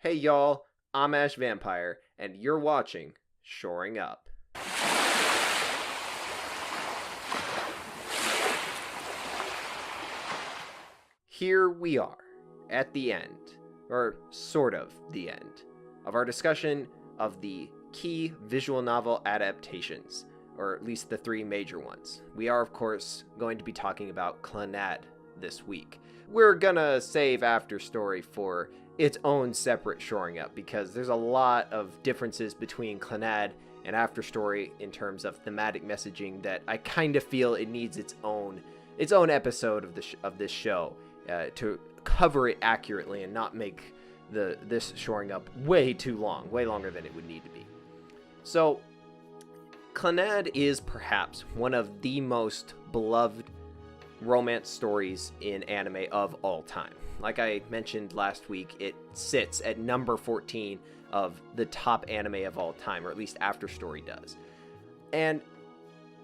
Hey y'all, I'm Ash Vampire, and you're watching Shoring Up. Here we are, at the end, or sort of the end, of our discussion of the key visual novel adaptations, or at least the three major ones. We are, of course, going to be talking about Clannad this week. We're gonna save After Story for its own separate shoring up because there's a lot of differences between Clannad and After Story in terms of thematic messaging that I kind of feel it needs its own episode of this show to cover it accurately and not make this shoring up way too long, way longer than it would need to be. So, Clannad is perhaps one of the most beloved romance stories in anime of all time. Like I mentioned last week, it sits at number 14 of the top anime of all time, or at least After Story does. And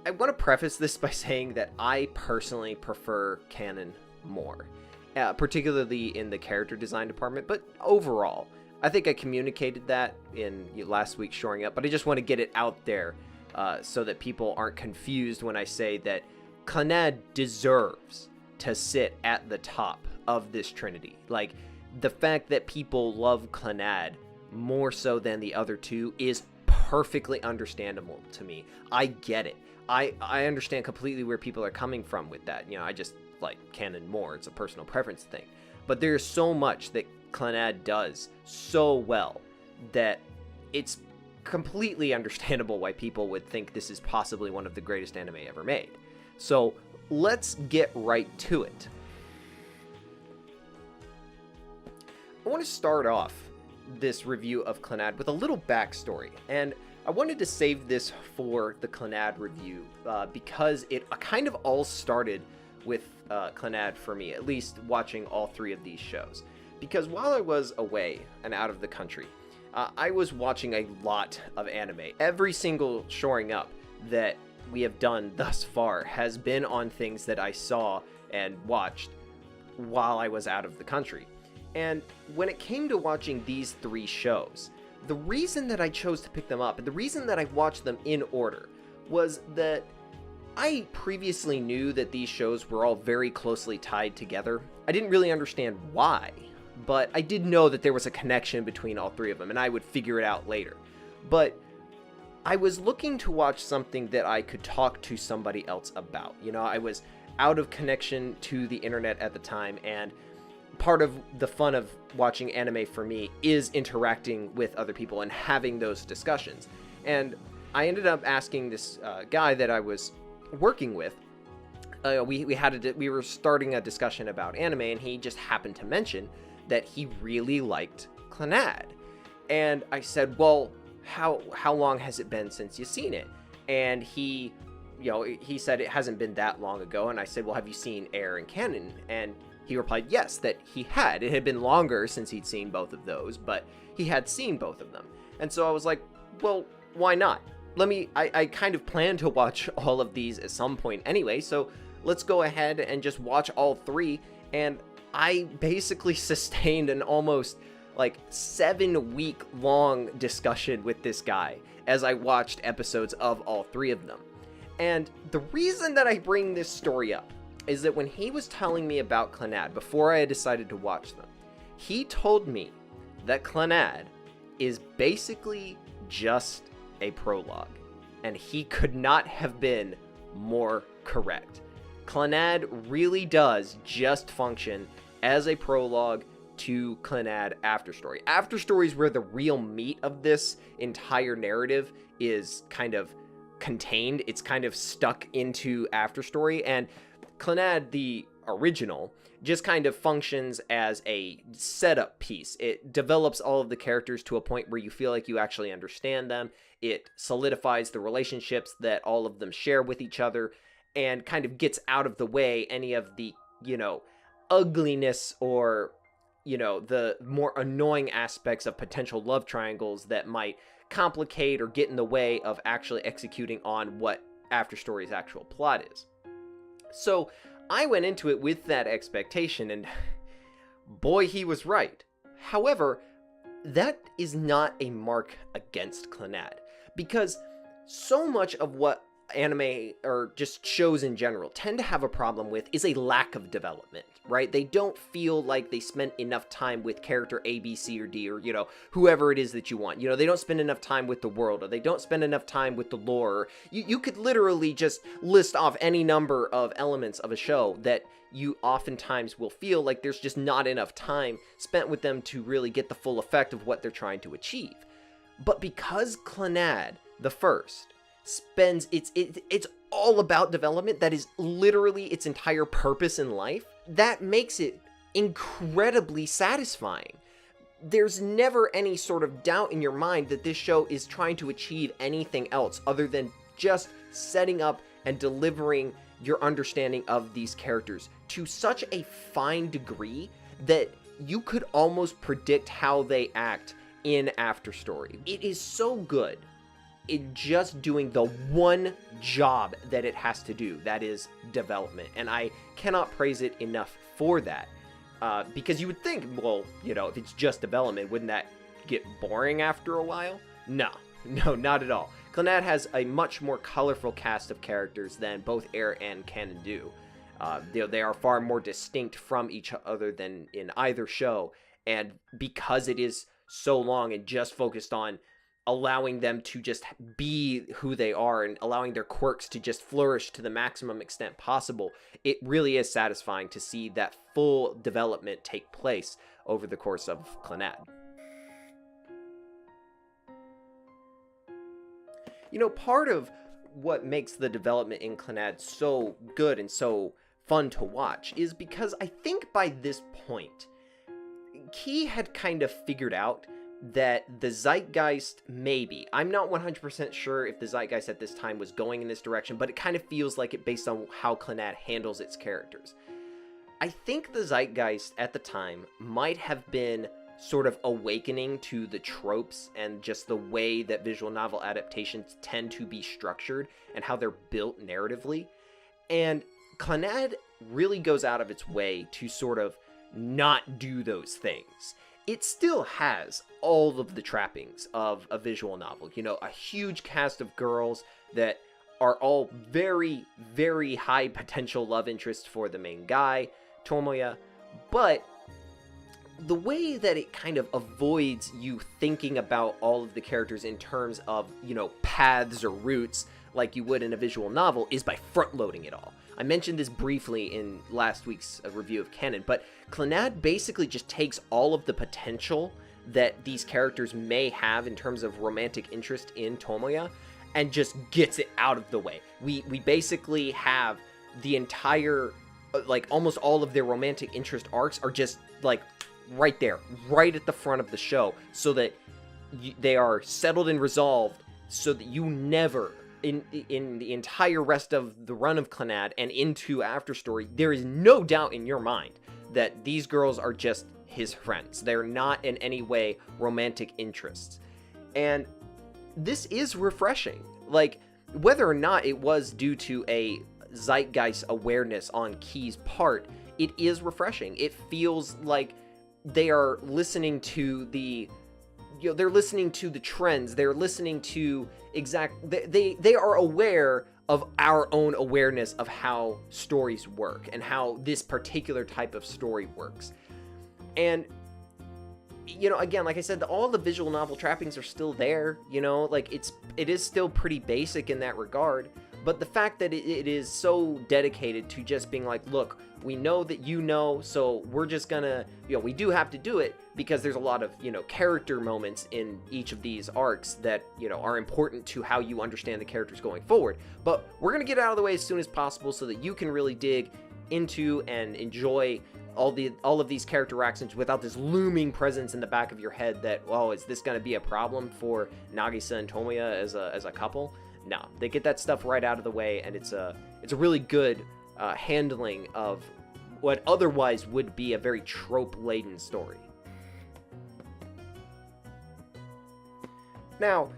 I want to preface this by saying that I personally prefer canon more, particularly in the character design department, but overall, I think I communicated that in last week's Shoring Up, but I just want to get it out there so that people aren't confused when I say that Clannad deserves to sit at the top of this trinity. Like, the fact that people love Clannad more so than the other two is perfectly understandable to me. I get it. I understand completely where people are coming from with that. You know, I just like canon more. It's a personal preference thing. But there's so much that Clannad does so well that it's completely understandable why people would think this is possibly one of the greatest anime ever made. So let's get right to it. I want to start off this review of Clannad with a little backstory, and I wanted to save this for the Clannad review because it kind of all started with Clannad for me, at least watching all three of these shows. Because while I was away and out of the country, I was watching a lot of anime. Every single shoring up that we have done thus far has been on things that I saw and watched while I was out of the country. And when it came to watching these three shows, the reason that I chose to pick them up and the reason that I watched them in order was that I previously knew that these shows were all very closely tied together. I didn't really understand why, but I did know that there was a connection between all three of them, and I would figure it out later. But I was looking to watch something that I could talk to somebody else about. You know, I was out of connection to the internet at the time, and part of the fun of watching anime for me is interacting with other people and having those discussions. And I ended up asking this guy that I was working with. We were starting a discussion about anime, and he just happened to mention that he really liked Clannad. And I said, well, how long has it been since you've seen it? And he said it hasn't been that long ago. And I said, well, have you seen Air and Canon? And he replied, yes, that he had. It had been longer since he'd seen both of those, but he had seen both of them. And so I was like, well, why not? I kind of plan to watch all of these at some point anyway, so let's go ahead and just watch all three. And I basically sustained an almost 7-week long discussion with this guy as I watched episodes of all three of them. And the reason that I bring this story up is that when he was telling me about Clannad before I had decided to watch them, he told me that Clannad is basically just a prologue, and he could not have been more correct. Clannad really does just function as a prologue to Clannad After Story. After Story is where the real meat of this entire narrative is kind of contained. It's kind of stuck into After Story, and Clannad, the original, just kind of functions as a setup piece. It develops all of the characters to a point where you feel like you actually understand them. It solidifies the relationships that all of them share with each other and kind of gets out of the way any of the, ugliness or, the more annoying aspects of potential love triangles that might complicate or get in the way of actually executing on what After Story's actual plot is. So I went into it with that expectation, and boy, he was right. However, that is not a mark against Clannad, because so much of what anime or just shows in general tend to have a problem with is a lack of development, right? They don't feel like they spent enough time with character A, B, C, or D, or, you know, whoever it is that you want. You know, they don't spend enough time with the world, or they don't spend enough time with the lore. You could literally just list off any number of elements of a show that you oftentimes will feel like there's just not enough time spent with them to really get the full effect of what they're trying to achieve. But because Clannad, the first, spends it's all about development, that is literally its entire purpose in life, that makes it incredibly satisfying. There's never any sort of doubt in your mind that this show is trying to achieve anything else other than just setting up and delivering your understanding of these characters to such a fine degree that you could almost predict how they act in Afterstory. It is so good in just doing the one job that it has to do, that is development. And I cannot praise it enough for that. Because you would think, well, you know, if it's just development, wouldn't that get boring after a while? No, not at all. Clannad has a much more colorful cast of characters than both Air and Canon do. They are far more distinct from each other than in either show. And because it is so long and just focused on allowing them to just be who they are and allowing their quirks to just flourish to the maximum extent possible, it really is satisfying to see that full development take place over the course of Clannad. You know, part of what makes the development in Clannad so good and so fun to watch is because I think by this point, Key had kind of figured out that the Zeitgeist, maybe, I'm not 100% sure if the Zeitgeist at this time was going in this direction, but it kind of feels like it based on how Clannad handles its characters. I think the Zeitgeist at the time might have been sort of awakening to the tropes and just the way that visual novel adaptations tend to be structured and how they're built narratively. And Clannad really goes out of its way to sort of not do those things. It still has all of the trappings of a visual novel. You know, a huge cast of girls that are all very, very high potential love interests for the main guy, Tomoya. But the way that it kind of avoids you thinking about all of the characters in terms of, you know, paths or routes like you would in a visual novel is by front-loading it all. I mentioned this briefly in last week's review of Canon, but Clannad basically just takes all of the potential that these characters may have in terms of romantic interest in Tomoya and just gets it out of the way. We basically have the entire, like, almost all of their romantic interest arcs are just, like, right there, right at the front of the show, so that they are settled and resolved, so that you never, in the entire rest of the run of Clannad and into Afterstory, there is no doubt in your mind that these girls are just his friends. They're not in any way romantic interests. And this is refreshing. Like, whether or not it was due to a Zeitgeist awareness on Key's part, it is refreshing. It feels like they are listening to the, you know, they're listening to the trends. They're listening to they are aware of our own awareness of how stories work and how this particular type of story works. And, you know, again, like I said, all the visual novel trappings are still there, you know, like it is still pretty basic in that regard. But the fact that it is so dedicated to just being like, look, we know that you know, so we're just gonna, you know, we do have to do it because there's a lot of, you know, character moments in each of ththese arcs that, you know, are important to how you understand the characters going forward. But we're gonna get out of the way as soon as possible so that you can really dig into and enjoy all of these character actions without this looming presence in the back of your head that, oh, is this gonna be a problem for Nagisa and Tomoya as a couple? No, they get that stuff right out of the way, and it's a really good handling of what otherwise would be a very trope-laden story. Now,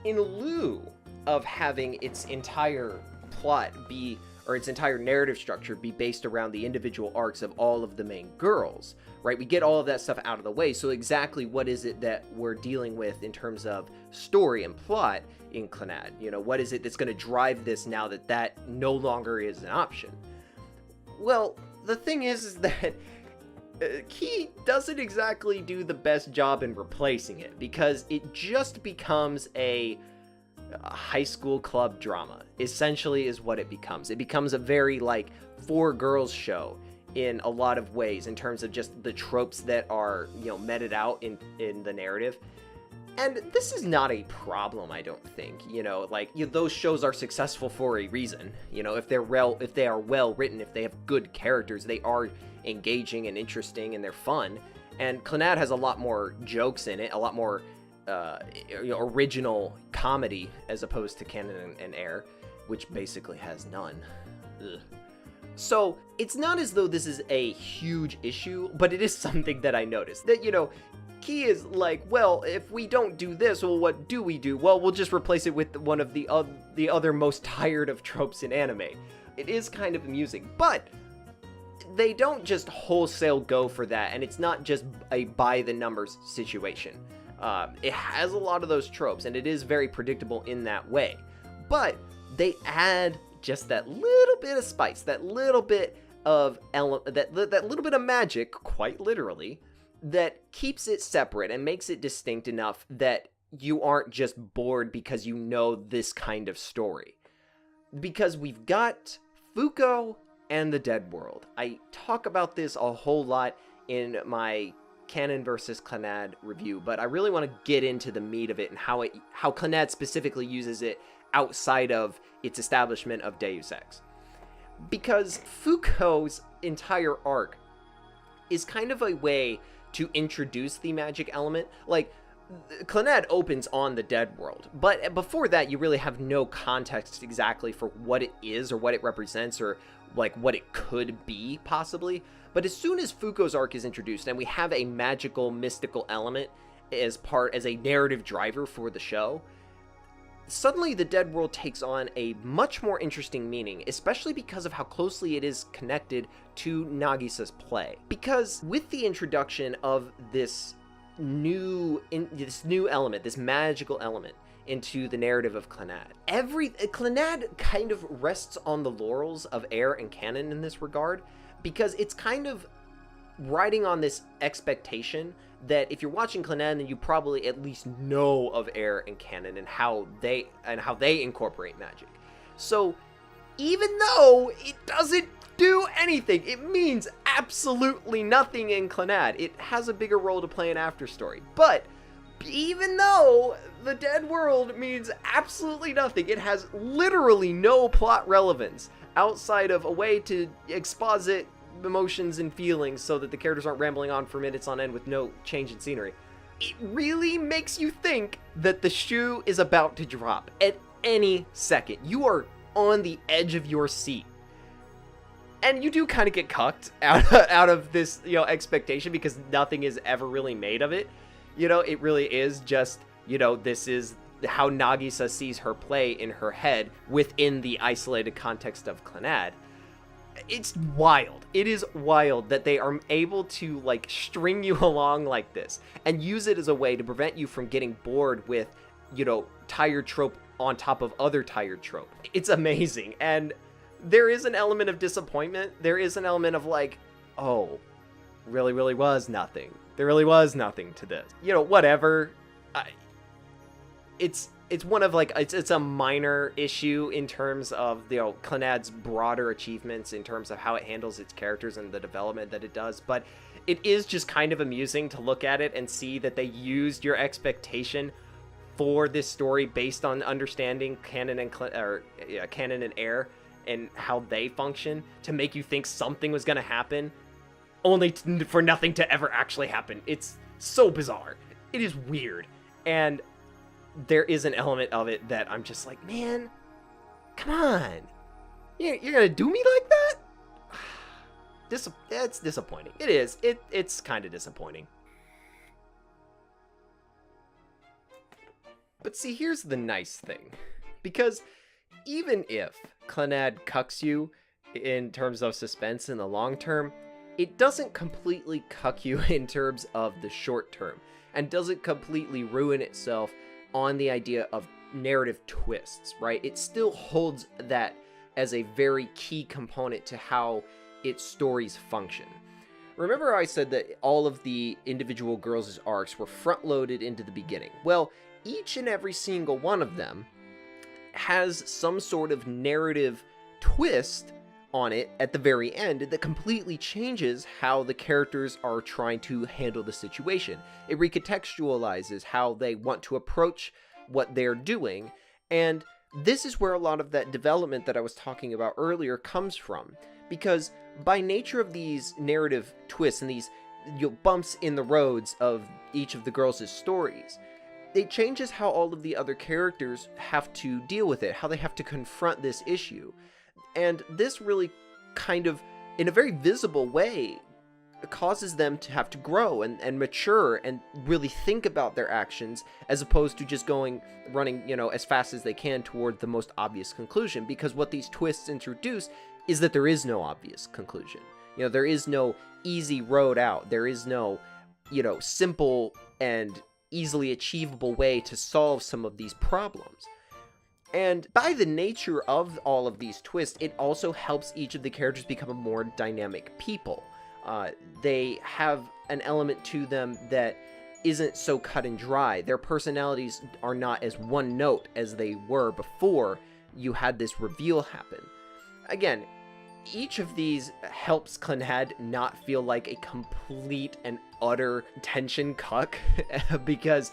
in lieu of having its entire plot be or its entire narrative structure be based around the individual arcs of all of the main girls, right? We get all of that stuff out of the way, so exactly what is it that we're dealing with in terms of story and plot in Clannad? You know, what is it that's going to drive this now that that no longer is an option? Well, the thing is that Key doesn't exactly do the best job in replacing it, because it just becomes a high school club drama, essentially, is what it becomes. It becomes a very, like, four girls show in a lot of ways, in terms of just the tropes that are, you know, meted out in the narrative. And this is not a problem, I don't think. You know, like, those shows are successful for a reason. You know, if they are well written, if they have good characters, they are engaging and interesting, and they're fun. And Clannad has a lot more jokes in it, a lot more original comedy, as opposed to Canon and Air, which basically has none. Ugh. So it's not as though this is a huge issue, but it is something that I noticed. That, you know, Key is like, well, if we don't do this, well, what do we do? Well, we'll just replace it with one of the other most tired of tropes in anime. It is kind of amusing, but they don't just wholesale go for that, and it's not just a by-the-numbers situation. It has a lot of those tropes, and it is very predictable in that way. But they add just that little bit of spice, that little bit of that little bit of magic, quite literally, that keeps it separate and makes it distinct enough that you aren't just bored because you know this kind of story. Because we've got Fuko and the Dead World. I talk about this a whole lot in my Canon versus Clannad review, but I really want to get into the meat of it and how Clannad specifically uses it outside of its establishment of Deus Ex. Because Fuko's entire arc is kind of a way to introduce the magic element. Like, Clannad opens on the Dead World, but before that you really have no context exactly for what it is or what it represents or like what it could be possibly. But as soon as Fuko's arc is introduced and we have a magical, mystical element as a narrative driver for the show, suddenly the Dead World takes on a much more interesting meaning, especially because of how closely it is connected to Nagisa's play. Because with the introduction of this new element, this magical element, into the narrative of Clannad, Clannad kind of rests on the laurels of Air and Canon in this regard, because it's kind of riding on this expectation that if you're watching Clannad, then you probably at least know of Air and Canon and how they incorporate magic. So even though it doesn't do anything, it means absolutely nothing in Clannad. It has a bigger role to play in Afterstory. But even though the Dead World means absolutely nothing, it has literally no plot relevance outside of a way to exposit emotions and feelings so that the characters aren't rambling on for minutes on end with no change in scenery. It really makes you think that the shoe is about to drop at any second. You are on the edge of your seat. And you do kind of get cucked out of this, you know, expectation, because nothing is ever really made of it. You know, it really is just, you know, this is how Nagisa sees her play in her head within the isolated context of Clannad. It's wild. It is wild that they are able to, like, string you along like this and use it as a way to prevent you from getting bored with, you know, tired trope on top of other tired trope. It's amazing. And there is an element of disappointment. There is an element of like, oh, really was nothing. There really was nothing to this. You know, whatever. It's one of, like, it's a minor issue in terms of, you know, Clannad's broader achievements in terms of how it handles its characters and the development that it does, but it is just kind of amusing to look at it and see that they used your expectation for this story based on understanding Canon and Air and how they function to make you think something was going to happen, only for nothing to ever actually happen. It's so bizarre. It is weird. And there is an element of it that I'm just like, man, come on. You're going to do me like that? It's disappointing. It is. It's kind of disappointing. But see, here's the nice thing. Because even if Clannad cucks you in terms of suspense in the long term, it doesn't completely cuck you in terms of the short term, and doesn't completely ruin itself on the idea of narrative twists, right? It still holds that as a very key component to how its stories function. Remember I said that all of the individual girls' arcs were front-loaded into the beginning? Well, each and every single one of them has some sort of narrative twist on it at the very end that completely changes how the characters are trying to handle the situation. It recontextualizes how they want to approach what they're doing, and this is where a lot of that development that I was talking about earlier comes from, because by nature of these narrative twists and these bumps in the roads of each of the girls' stories, it changes how all of the other characters have to deal with it, how they have to confront this issue. And this really kind of, in a very visible way, causes them to have to grow and mature and really think about their actions, as opposed to just running, as fast as they can toward the most obvious conclusion. Because what these twists introduce is that there is no obvious conclusion. There is no easy road out. There is no, simple and easily achievable way to solve some of these problems. And by the nature of all of these twists, it also helps each of the characters become a more dynamic people. They have an element to them that isn't so cut and dry. Their personalities are not as one note as they were before you had this reveal happen. Again, each of these helps Clannad not feel like a complete and utter tension cuck, because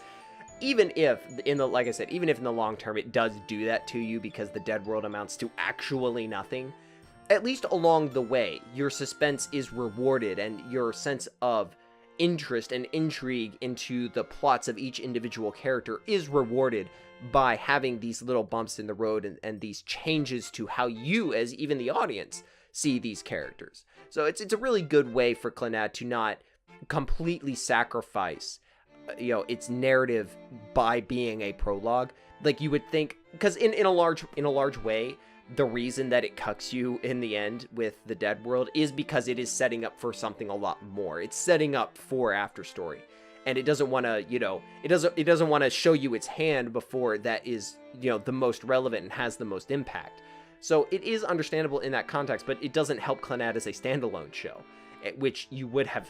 even if in the long term it does do that to you because the dead world amounts to actually nothing, at least along the way, your suspense is rewarded and your sense of interest and intrigue into the plots of each individual character is rewarded by having these little bumps in the road and these changes to how you, as even the audience, see these characters. So it's a really good way for Clannad to not completely sacrifice its narrative by being a prologue, like you would think, because in a large way, the reason that it cucks you in the end with the dead world is because it is setting up for something a lot more. It's setting up for after story, and it doesn't want to, it doesn't want to show you its hand before that is, the most relevant and has the most impact. So it is understandable in that context, but it doesn't help Clannad as a standalone show, which you would have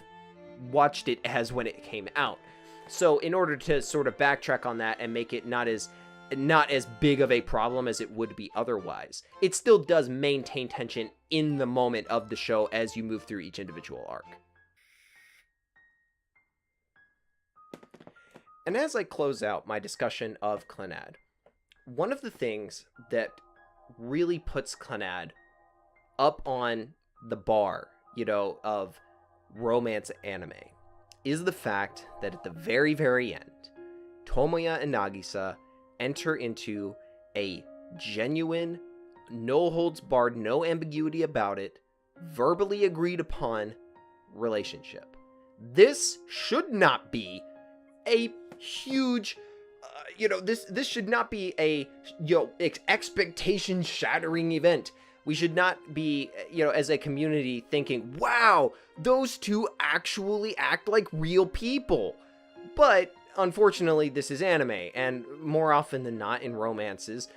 watched it as when it came out. So in order to sort of backtrack on that and make it not as big of a problem as it would be otherwise, it still does maintain tension in the moment of the show as you move through each individual arc. And as I close out my discussion of Clannad, one of the things that really puts Clannad up on the bar, of romance anime, is the fact that at the very, very end, Tomoya and Nagisa enter into a genuine, no holds barred, no ambiguity about it, verbally agreed upon relationship. This should not be a huge, this should not be a, expectation shattering event. We should not be, as a community thinking, wow, those two actually act like real people. But unfortunately, this is anime, and more often than not in romances,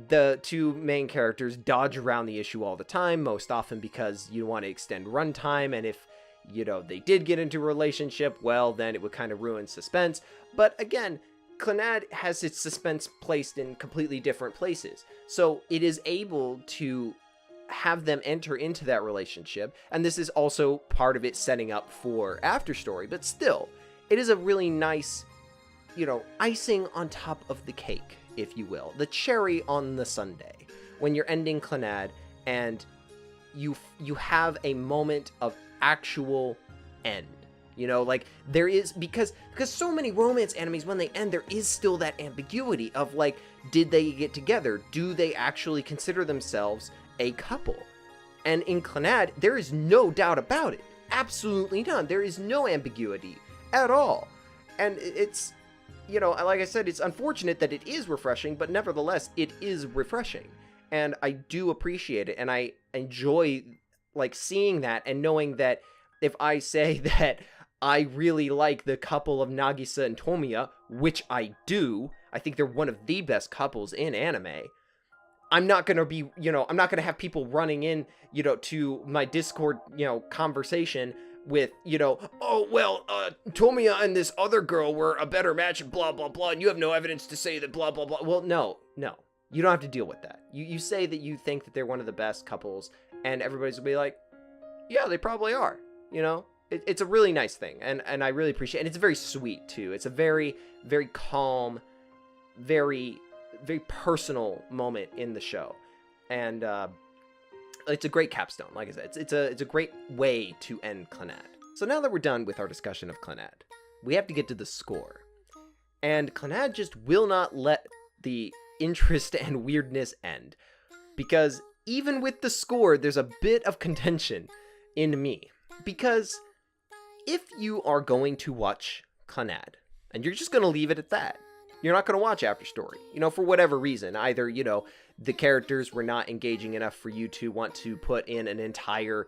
the two main characters dodge around the issue all the time, most often because you want to extend runtime, and if, they did get into a relationship, well, then it would kind of ruin suspense. But again, Clannad has its suspense placed in completely different places, so it is able to have them enter into that relationship, and this is also part of it setting up for after story, but still, it is a really nice, icing on top of the cake, if you will, the cherry on the sundae, when you're ending Clannad and you have a moment of actual end. There is, because so many romance animes, when they end, there is still that ambiguity of, did they get together? Do they actually consider themselves a couple? And in Clannad, there is no doubt about it. Absolutely none. There is no ambiguity at all. And it's, like I said, it's unfortunate that it is refreshing, but nevertheless, it is refreshing. and I do appreciate it, and I enjoy like seeing that and knowing that if I say that I really like the couple of Nagisa and Tomiya, which I do, I think they're one of the best couples in anime. I'm not going to be, I'm not going to have people running in, to my Discord, conversation with, oh, well, Tomiya and this other girl were a better match and blah, blah, blah, and you have no evidence to say that blah, blah, blah. Well, no. You don't have to deal with that. You say that you think that they're one of the best couples, and everybody's going to be like, yeah, they probably are, It's a really nice thing, and I really appreciate it. And it's very sweet, too. It's a very, very calm, very, very personal moment in the show. And it's a great capstone, like I said. It's a great way to end Clannad. So now that we're done with our discussion of Clannad, we have to get to the score. And Clannad just will not let the interest and weirdness end. Because even with the score, there's a bit of contention in me. Because if you are going to watch Clannad, and you're just going to leave it at that, you're not going to watch After Story, for whatever reason. Either, the characters were not engaging enough for you to want to put in an entire,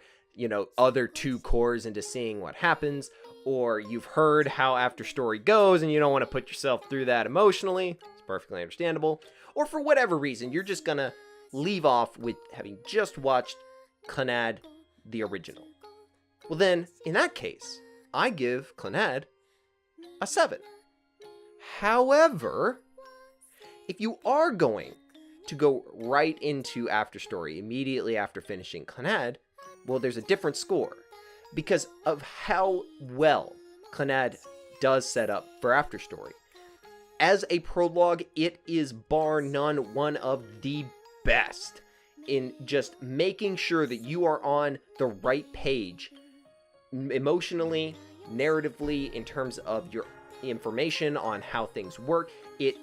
other 2 cores into seeing what happens, or you've heard how After Story goes and you don't want to put yourself through that emotionally. It's perfectly understandable. Or for whatever reason, you're just going to leave off with having just watched Clannad, the original. Well then, in that case, I give Clannad a 7. However, if you are going to go right into After Story immediately after finishing Clannad, well, there's a different score because of how well Clannad does set up for After Story. As a prologue, it is bar none one of the best in just making sure that you are on the right page emotionally, narratively, in terms of your information on how things work. It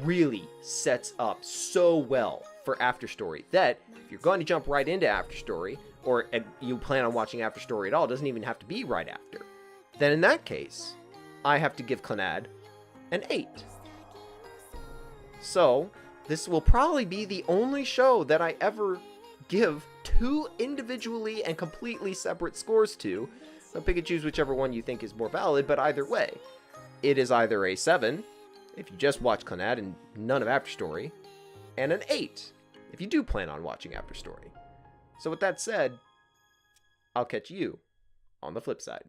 really sets up so well for After Story that if you're going to jump right into After Story, or you plan on watching After Story at all, it doesn't even have to be right after, then in that case, I have to give Clannad an 8. So, this will probably be the only show that I ever give 2 individually and completely separate scores to. So pick and choose whichever one you think is more valid, but either way, it is either a 7, if you just watch Clannad and none of After Story, and an 8, if you do plan on watching After Story. So with that said, I'll catch you on the flip side.